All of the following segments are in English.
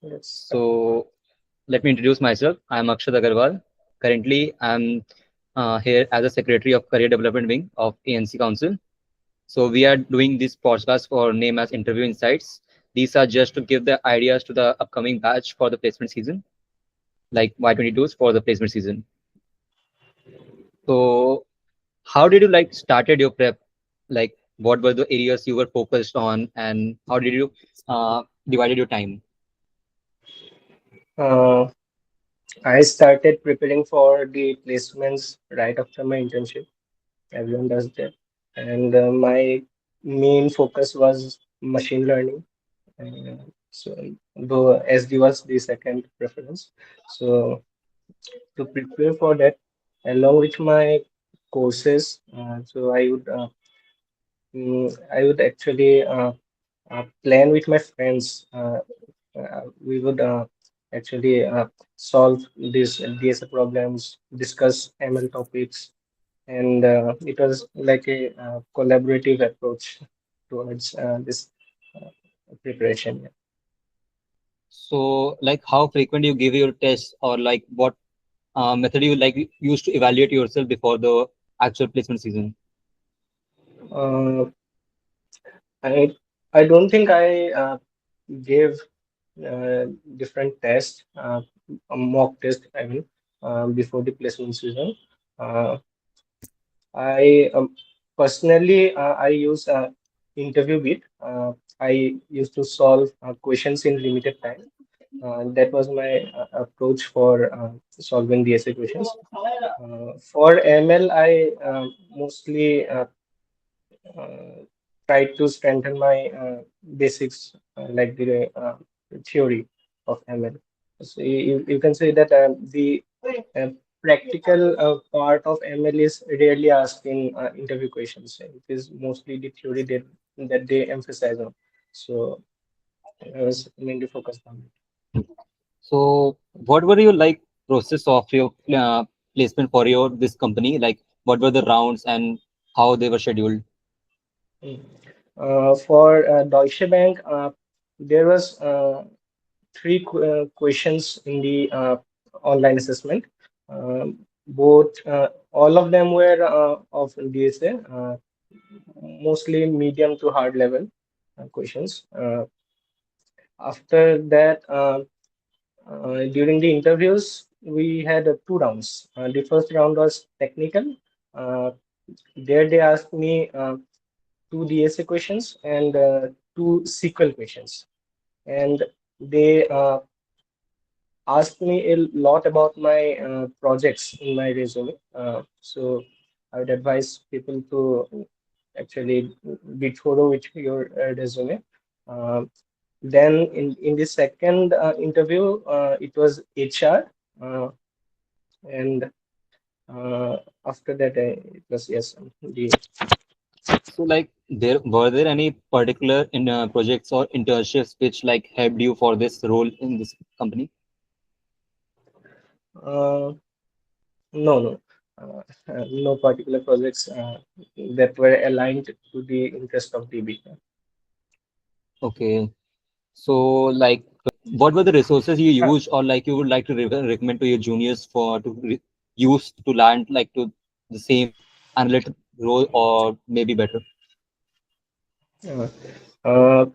That's fine. So let me introduce myself. I'm Akshat Agarwal. Currently, I'm here as a Secretary of Career Development Wing of ANC Council. So we are doing this podcast for name as Interview Insights. These are just to give the ideas to the upcoming batch for the placement season, like Y22s for the placement season. So how did you like started your prep? Like what were the areas you were focused on, and how did you divided your time? Uh, I started preparing for the placements right after my internship. Everyone does that. And my main focus was machine learning. So, though SD was the second preference. So, to prepare for that, along with my courses, I would actually plan with my friends. We would actually solve these DSA problems, discuss ML topics, and it was like a collaborative approach towards this uh, preparation. So like how frequent you give your tests, or like what method you like use to evaluate yourself before the actual placement season? Uh, I I don't think I gave uh, different tests, a mock test, I mean, before the placement season. Uh, I personally I use interview bit. I used to solve questions in limited time. That was my approach for solving the essay questions. For ML, I mostly uh, tried to strengthen my basics, like the theory of ML. So you can say that the uh, practical part of ML is rarely asked in interview questions. It is mostly the theory that they emphasize on. So I was mainly focused on it. So what were your like process of your placement for your this company? Like what were the rounds and how they were scheduled? Mm. For Deutsche Bank, there was three questions in the online assessment. Both, all of them were of DSA, mostly medium to hard level questions. After that, during the interviews, we had two rounds. The first round was technical. Uh, there they asked me two DSA questions and two SQL questions, and they asked me a lot about my projects in my resume. So I would advise people to actually be thorough with your resume. Uh, then in the second interview, it was HR, and uh, after that it was yes the So like there any particular in projects or internships which like helped you for this role in this company? uh, no no no particular projects that were aligned to the interest of DB. Okay. So like what were the resources you used or like you would like to recommend to your juniors for to use to land like to the same analytic role or maybe better? Uh, uh,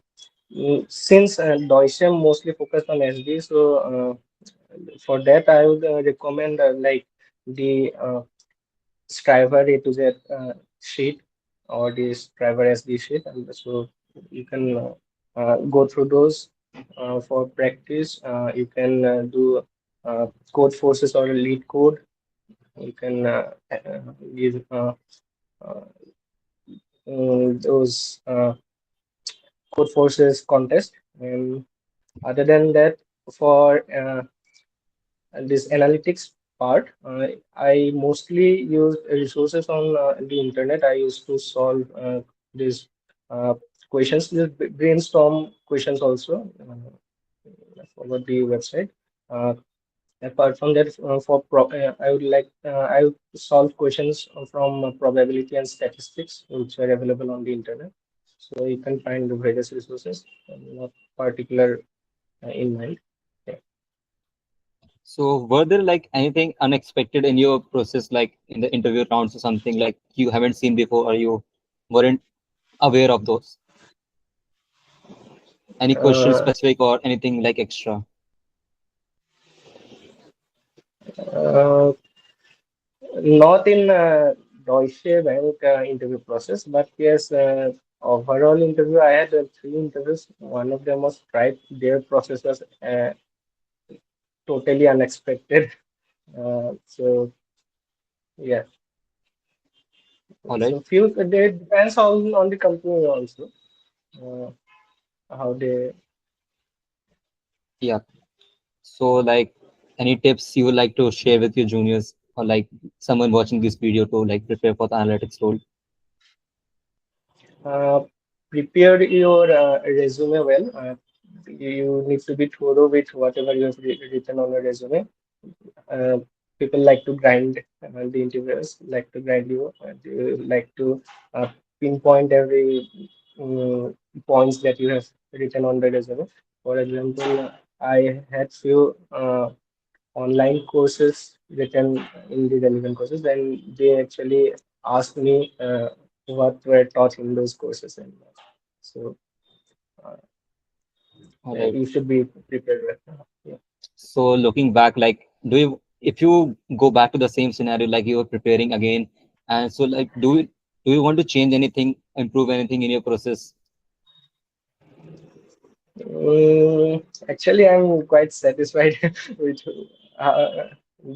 since Deutsche mostly focused on SD, so for that I would recommend like the Striver A to Z sheet or the Striver SD sheet, and so you can go through those for practice. You can do code forces or lead code. You can use uh, those code forces contest. And other than that, for this analytics part, I mostly use resources on the internet. I used to solve these uh, questions, this brainstorm questions also over the website. Uh, Apart from that, I would I would solve questions from probability and statistics, which are available on the internet. So you can find the various resources, not particular in mind. So were there like anything unexpected in your process, like in the interview rounds or something like you haven't seen before or you weren't aware of those? Any question Uh, specific or anything like extra? uh, Not in Deutsche Bank interview process, but yes, overall interview, I had three interviews. One of them was right. Their process was totally unexpected. So yeah, All right. so few it depends on the company also, uh, how they. Yeah. So like any tips you would like to share with your juniors or like someone watching this video to like prepare for the analytics role? Uh, Prepare your resume well. You need to be thorough with whatever you have written on a resume. Uh, People like to grind, the interviewers like to grind you, they like to uh, pinpoint every points that you have written on the resume. For example, I had few online courses written in the relevant courses, and they actually asked me what were taught in those courses, and so uh, All right. you should be prepared with. Yeah. So looking back, like do you if you go back to the same scenario like you were preparing again, and so like do you want to change anything, improve anything in your process? Actually, I'm quite satisfied with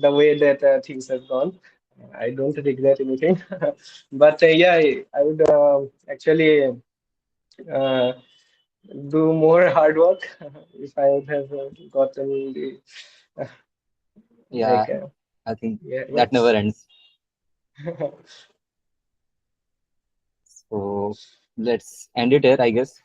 the way that things have gone. I don't regret anything. But yeah, I would actually uh, do more hard work if I would have gotten the uh, Yeah, like I think yeah, that but never ends. So let's end it here, I guess.